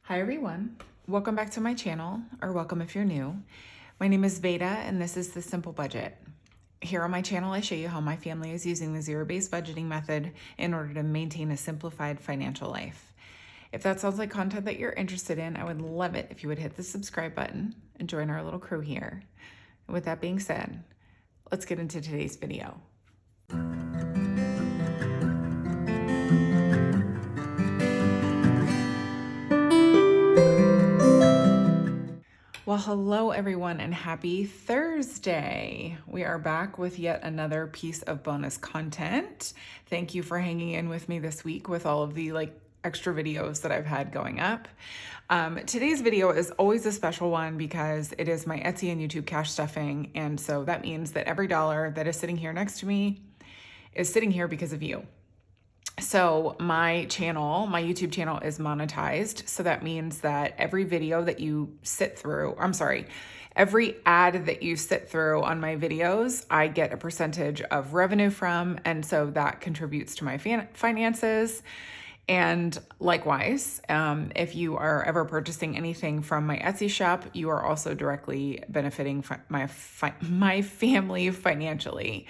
Hi everyone, welcome back to my channel, or welcome if you're new. My name is Veda and this is The Simple Budget. Here on my channel I show you how my family is using the zero-based budgeting method in order to maintain a simplified financial life. If that sounds like content that you're interested in, I would love it if you would hit the subscribe button and join our little crew here. And with that being said, let's get into today's video. Well, hello everyone and happy Thursday. We are back with yet another piece of bonus content. Thank you for hanging in with me this week with all of the extra videos that I've had going up. Today's video is always a special one because it is my Etsy and YouTube cash stuffing. And so that means that every dollar that is sitting here next to me is sitting here because of you. So my YouTube channel is monetized. So that means that every video that you sit through, every ad that you sit through on my videos, I get a percentage of revenue from. And so that contributes to my finances. And likewise, if you are ever purchasing anything from my Etsy shop, you are also directly benefiting my family financially.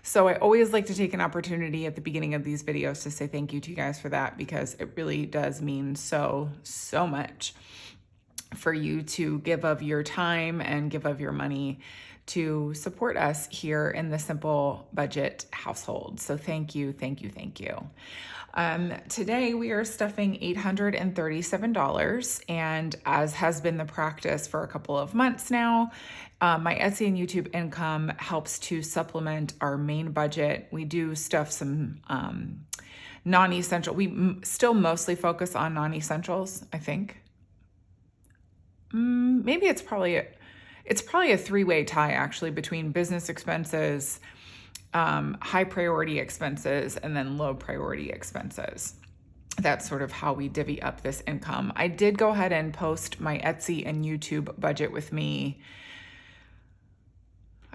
So I always like to take an opportunity at the beginning of these videos to say thank you to you guys for that, because it really does mean so much for you to give of your time and give of your money to support us here in the Simple Budget household. So thank you. Today we are stuffing $837, and as has been the practice for a couple of months now, my Etsy and YouTube income helps to supplement our main budget. We do stuff some non-essential. We still mostly focus on non-essentials, I think. Maybe it's probably a three-way tie actually between business expenses, high priority expenses, and then low priority expenses. That's sort of how we divvy up this income. I did go ahead and post my Etsy and YouTube budget with me.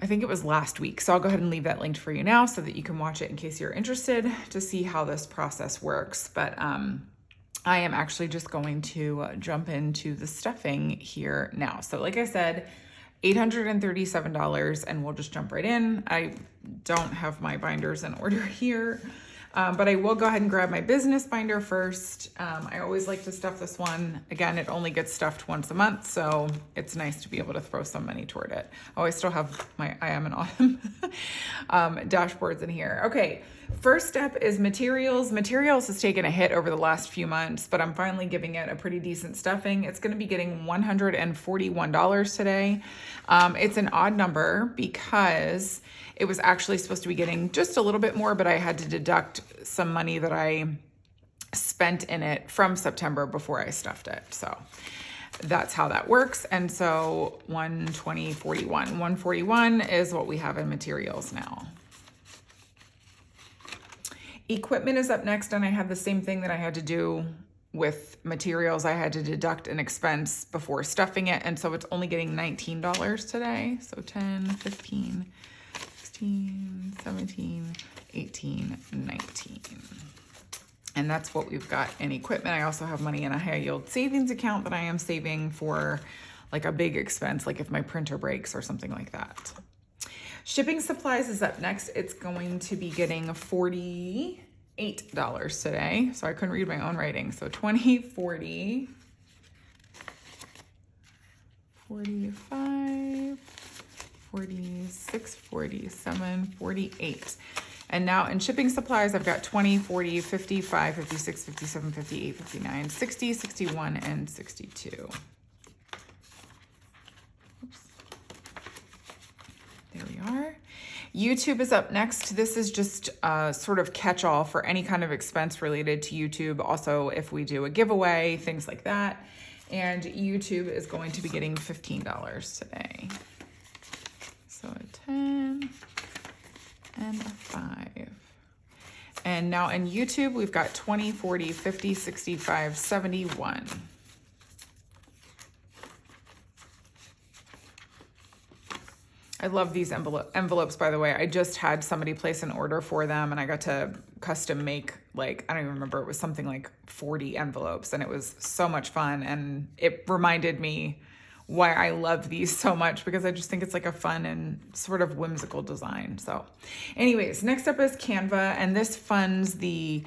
I think it was last week. So I'll go ahead and leave that linked for you now so that you can watch it in case you're interested to see how this process works. But I am actually just going to jump into the stuffing here now. So like I said, $837, and we'll just jump right in. I don't have my binders in order here, but I will go ahead and grab my business binder first. I always like to stuff this one. Again, it only gets stuffed once a month, so it's nice to be able to throw some money toward it. Oh, I still have my I Am an Autumn dashboards in here. Okay, first step is materials. Materials has taken a hit over the last few months, but I'm finally giving it a pretty decent stuffing. It's going to be getting $141 today. It's an odd number because it was actually supposed to be getting just a little bit more, but I had to deduct some money that I spent in it from September before I stuffed it. So that's how that works. And so 141 is what we have in materials now. Equipment is up next, and I had the same thing that I had to do with materials. I had to deduct an expense before stuffing it, and so it's only getting $19 today. So 10, 15, 16, 17, 18, 19. And that's what we've got in equipment. I also have money in a high yield savings account that I am saving for like a big expense, like if my printer breaks or something like that. Shipping supplies is up next. It's going to be getting $48 today. So I couldn't read my own writing. So 20, 40, 45, 46, 47, 48. And now in shipping supplies, I've got 20, 40, 55, 56, 57, 58, 59, 60, 61, and 62. There we are. YouTube is up next. This is just sort of catch-all for any kind of expense related to YouTube. Also, if we do a giveaway, things like that. And YouTube is going to be getting $15 today. So a 10 and a 5. And now in YouTube, we've got 20, 40, 50, 65, 71. I love these envelopes, by the way. I just had somebody place an order for them and I got to custom make, like, I don't even remember, it was something like 40 envelopes and it was so much fun. And it reminded me why I love these so much, because I just think it's like a fun and sort of whimsical design. So anyways, next up is Canva, and this funds the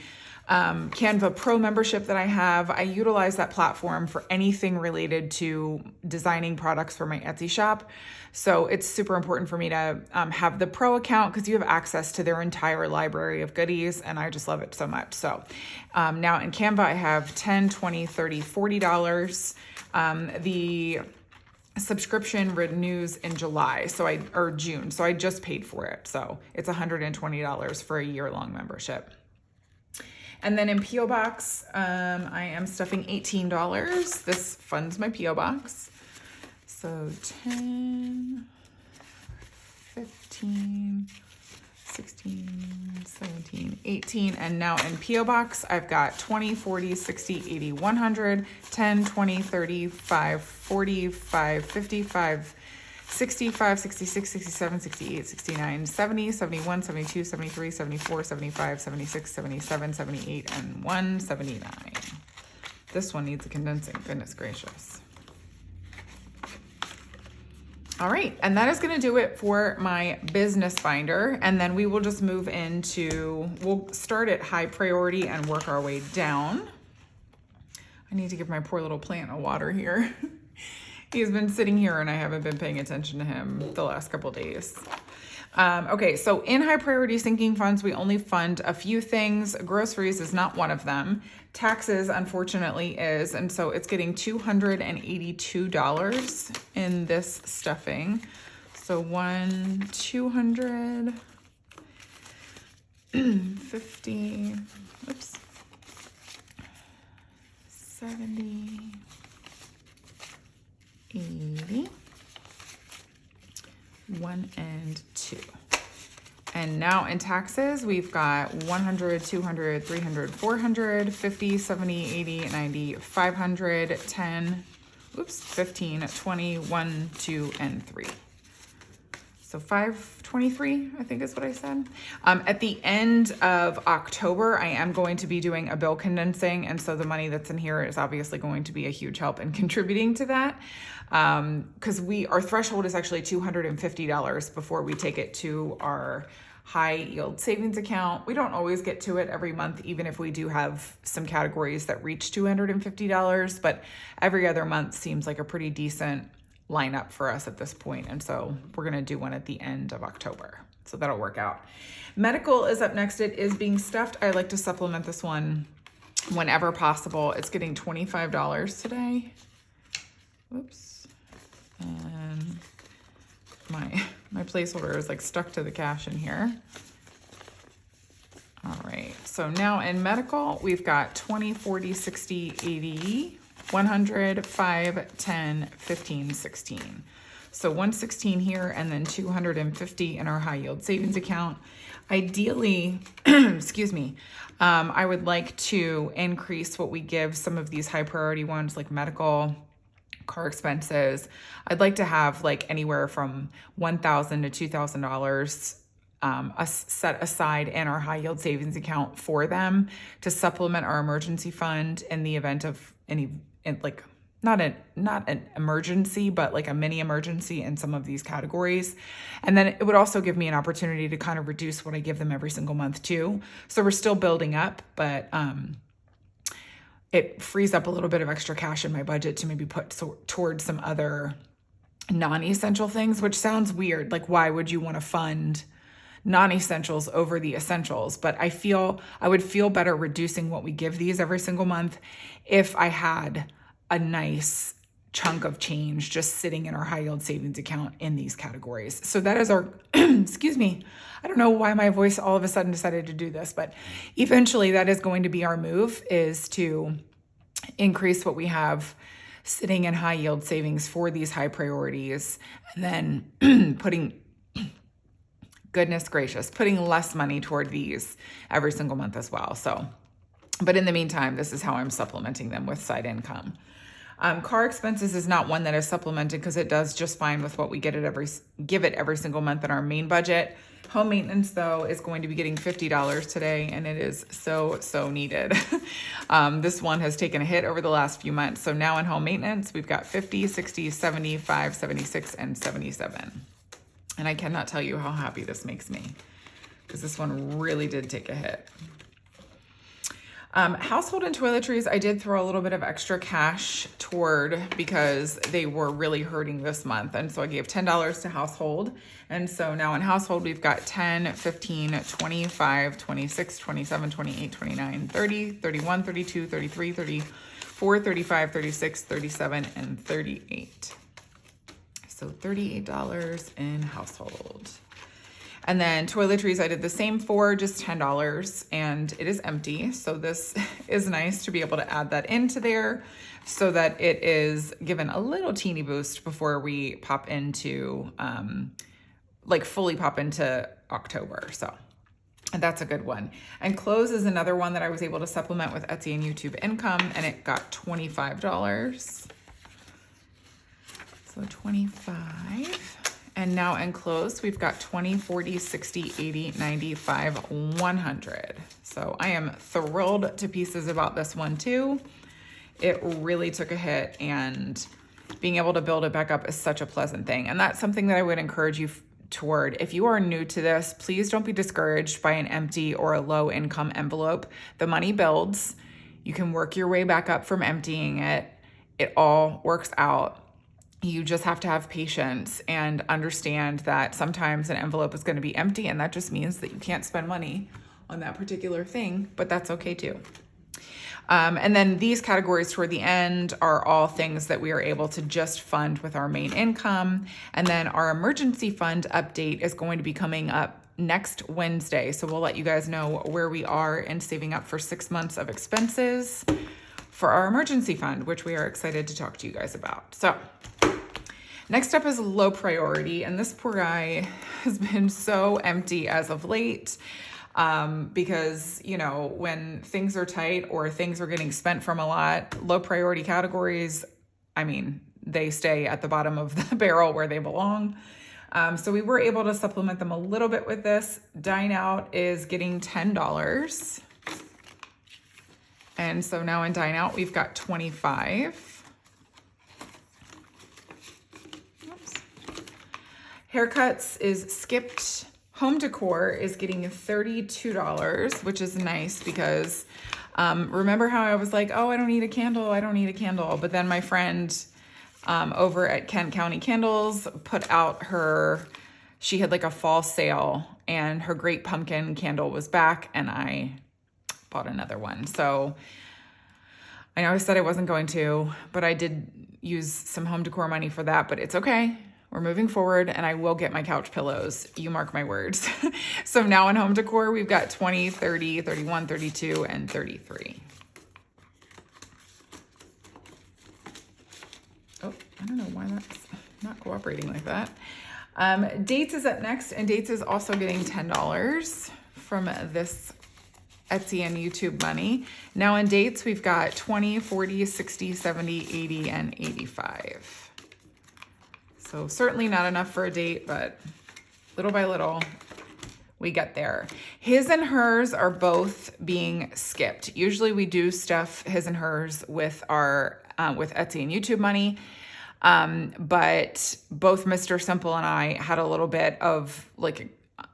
Canva Pro membership that I have. I utilize that platform for anything related to designing products for my Etsy shop. So it's super important for me to have the Pro account, because you have access to their entire library of goodies, and I just love it so much. So now in Canva, I have $10, $20, $30, $40. The subscription renews in July, or June, so I just paid for it. So it's $120 for a year-long membership. And then in P.O. Box, I am stuffing $18. This funds my P.O. Box. So 10, 15, 16, 17, 18. And now in P.O. Box, I've got 20, 40, 60, 80, 100, 10, 20, 35, 45, 55, 65, 66, 67, 68, 69, 70, 71, 72, 73, 74, 75, 76, 77, 78, and 179. This one needs a condensing, goodness gracious. All right, and that is gonna do it for my business binder. And then we will just move into, we'll start at high priority and work our way down. I need to give my poor little plant a water here. He's been sitting here and I haven't been paying attention to him the last couple of days. Okay, so in high priority sinking funds, we only fund a few things. Groceries is not one of them. Taxes, unfortunately, is, and so it's getting $282 in this stuffing. So 200, 50, oops, 70, 80, 1 and 2. And now in taxes, we've got 100, 200, 300, 400, 50, 70, 80, 90, 500, 10, oops, 15, 20, 1, 2, and 3. So 523, I think is what I said. At the end of October, I am going to be doing a bill condensing. And so the money that's in here is obviously going to be a huge help in contributing to that. Because our threshold is actually $250 before we take it to our high yield savings account. We don't always get to it every month, even if we do have some categories that reach $250, but every other month seems like a pretty decent lineup for us at this point. And so we're going to do one at the end of October. So that'll work out. Medical is up next. It is being stuffed. I like to supplement this one whenever possible. It's getting $25 today. Whoops. And my placeholder is like stuck to the cash in here. All right. So now in medical, we've got 20, 40, 60, 80, 100, 5, 10, 15, 16. So 116 here and then 250 in our high yield savings account. Ideally, excuse me, I would like to increase what we give some of these high priority ones like medical, car expenses. I'd like to have like anywhere from $1,000 to $2,000 set aside in our high yield savings account for them to supplement our emergency fund in the event of any, like not an emergency, but like a mini emergency in some of these categories. And then it would also give me an opportunity to kind of reduce what I give them every single month too. So we're still building up, but it frees up a little bit of extra cash in my budget to maybe put towards some other non-essential things, which sounds weird. Like, why would you want to fund non-essentials over the essentials? But I would feel better reducing what we give these every single month if I had a nice chunk of change just sitting in our high yield savings account in these categories. So that is our, excuse me, I don't know why my voice all of a sudden decided to do this, but eventually that is going to be our move, is to increase what we have sitting in high yield savings for these high priorities, and then putting, goodness gracious, putting less money toward these every single month as well. So, but in the meantime, this is how I'm supplementing them with side income. Car expenses is not one that is supplemented because it does just fine with what we give it every single month in our main budget. Home maintenance, though, is going to be getting $50 today, and it is so needed. This one has taken a hit over the last few months. So now in home maintenance, we've got 50, 60, 75, 76, and 77. And I cannot tell you how happy this makes me because this one really did take a hit. Household and toiletries, I did throw a little bit of extra cash toward because they were really hurting this month. And so I gave $10 to household. And so now in household, we've got 10, 15, 25, 26, 27, 28, 29, 30, 31, 32, 33, 34, 35, 36, 37, and 38. So $38 in household. And then toiletries, I did the same for, just $10, and it is empty. So this is nice to be able to add that into there so that it is given a little teeny boost before we pop into, fully pop into October. So that's a good one. And clothes is another one that I was able to supplement with Etsy and YouTube income, and it got $25. So 25. And now in clothes, we've got 20, 40, 60, 80, 95, 100. So I am thrilled to pieces about this one too. It really took a hit, and being able to build it back up is such a pleasant thing. And that's something that I would encourage you toward. If you are new to this, please don't be discouraged by an empty or a low income envelope. The money builds. You can work your way back up from emptying it. It all works out. You just have to have patience and understand that sometimes an envelope is going to be empty, and that just means that you can't spend money on that particular thing, but that's okay too. And then these categories toward the end are all things that we are able to just fund with our main income. And then our emergency fund update is going to be coming up next Wednesday. So we'll let you guys know where we are in saving up for 6 months of expenses for our emergency fund, which we are excited to talk to you guys about. So next up is low priority, and this poor guy has been so empty as of late because, when things are tight or things are getting spent from a lot, low priority categories, they stay at the bottom of the barrel where they belong. So we were able to supplement them a little bit with this. Dine Out is getting $10. And so now in Dine Out, we've got 25. Haircuts is skipped. Home decor is getting $32, which is nice because remember how I was like, oh, I don't need a candle. But then my friend over at Kent County Candles put out she had like a fall sale, and her Great Pumpkin candle was back, and I bought another one. So I know I said I wasn't going to, but I did use some home decor money for that, but it's okay. We're moving forward, and I will get my couch pillows. You mark my words. So now in home decor, we've got 20, 30, 31, 32, and 33. Oh, I don't know why that's not cooperating like that. Dates is up next, and Dates is also getting $10 from this Etsy and YouTube money. Now in Dates, we've got 20, 40, 60, 70, 80, and 85. So certainly not enough for a date, but little by little, we get there. His and hers are both being skipped. Usually we do stuff his and hers with our with Etsy and YouTube money, but both Mr. Simple and I had a little bit of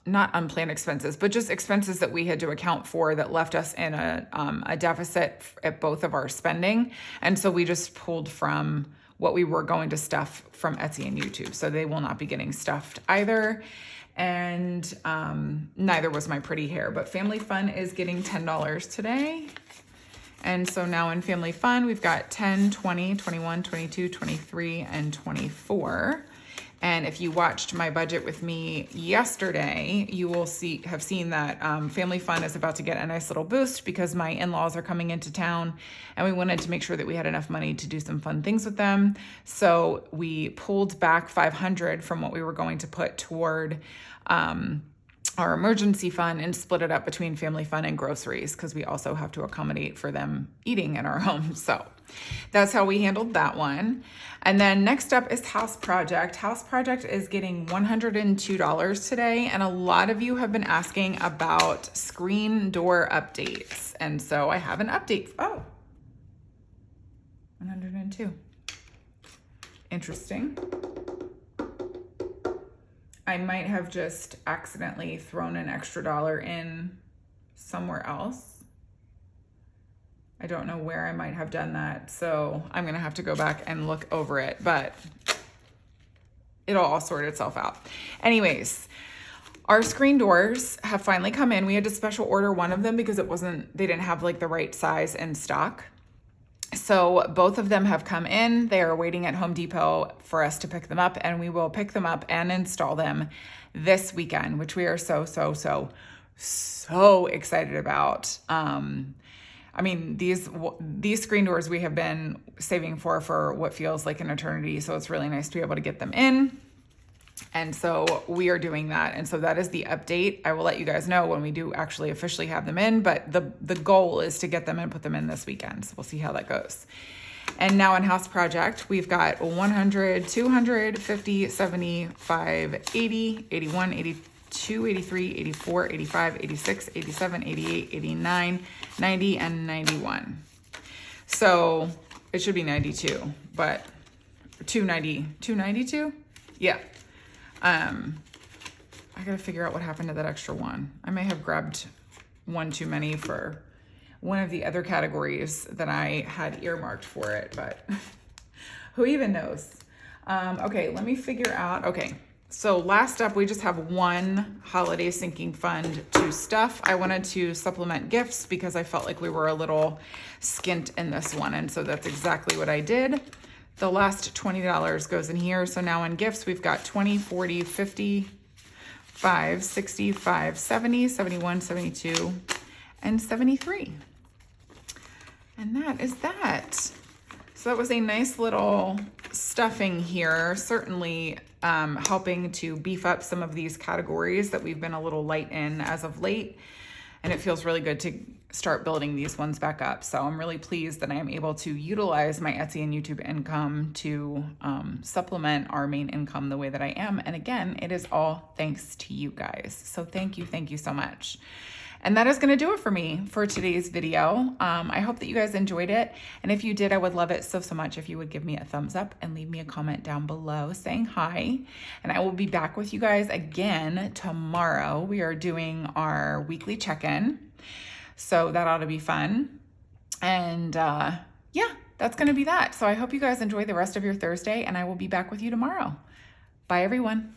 not unplanned expenses, but just expenses that we had to account for that left us in a deficit at both of our spending. And so we just pulled from what we were going to stuff from Etsy and YouTube. So they will not be getting stuffed either. And neither was my pretty hair, but Family Fun is getting $10 today. And so now in Family Fun, we've got 10, 20, 21, 22, 23, and 24. And if you watched my budget with me yesterday, you will have seen that Family Fun is about to get a nice little boost because my in-laws are coming into town, and we wanted to make sure that we had enough money to do some fun things with them. So we pulled back $500 from what we were going to put toward our emergency fund and split it up between Family Fun and groceries because we also have to accommodate for them eating in our home. So that's how we handled that one. And then next up is House Project. House Project is getting $102 today. And a lot of you have been asking about screen door updates. And so I have an update. Oh, 102. Interesting. I might have just accidentally thrown an extra dollar in somewhere else. I don't know where I might have done that, so I'm gonna have to go back and look over it, but it'll all sort itself out. Anyways, our screen doors have finally come in. We had to special order one of them because they didn't have like the right size in stock. So both of them have come in. They are waiting at Home Depot for us to pick them up, and we will pick them up and install them this weekend, which we are so excited about. I mean, these screen doors we have been saving for what feels like an eternity. So it's really nice to be able to get them in. And so we are doing that. And so that is the update. I will let you guys know when we do actually officially have them in, but the goal is to get them and put them in this weekend. So we'll see how that goes. And now in House Project, we've got 100, 200, 50, 75, 80, 81, 82, 83, 84, 85, 86, 87, 88, 89, 90, and 91. So it should be 92, but 292? Yeah. I gotta figure out what happened to that extra one. I may have grabbed one too many for one of the other categories that I had earmarked for it, but who even knows? Okay, let me figure out. Okay, so last up, we just have one holiday sinking fund to stuff. I wanted to supplement gifts because I felt like we were a little skint in this one, and so that's exactly what I did. The last $20 goes in here. So now in gifts, we've got 20, 40, 50, 5, 65, 70, 71, 72, and 73. And that is that. So that was a nice little stuffing here, certainly helping to beef up some of these categories that we've been a little light in as of late. And it feels really good to start building these ones back up. So I'm really pleased that I am able to utilize my Etsy and YouTube income to supplement our main income the way that I am. And again, it is all thanks to you guys. So thank you so much. And that is going to do it for me for today's video. I hope that you guys enjoyed it. And if you did, I would love it so much if you would give me a thumbs up and leave me a comment down below saying hi. And I will be back with you guys again tomorrow. We are doing our weekly check-in. So that ought to be fun. And yeah, that's going to be that. So I hope you guys enjoy the rest of your Thursday, and I will be back with you tomorrow. Bye, everyone.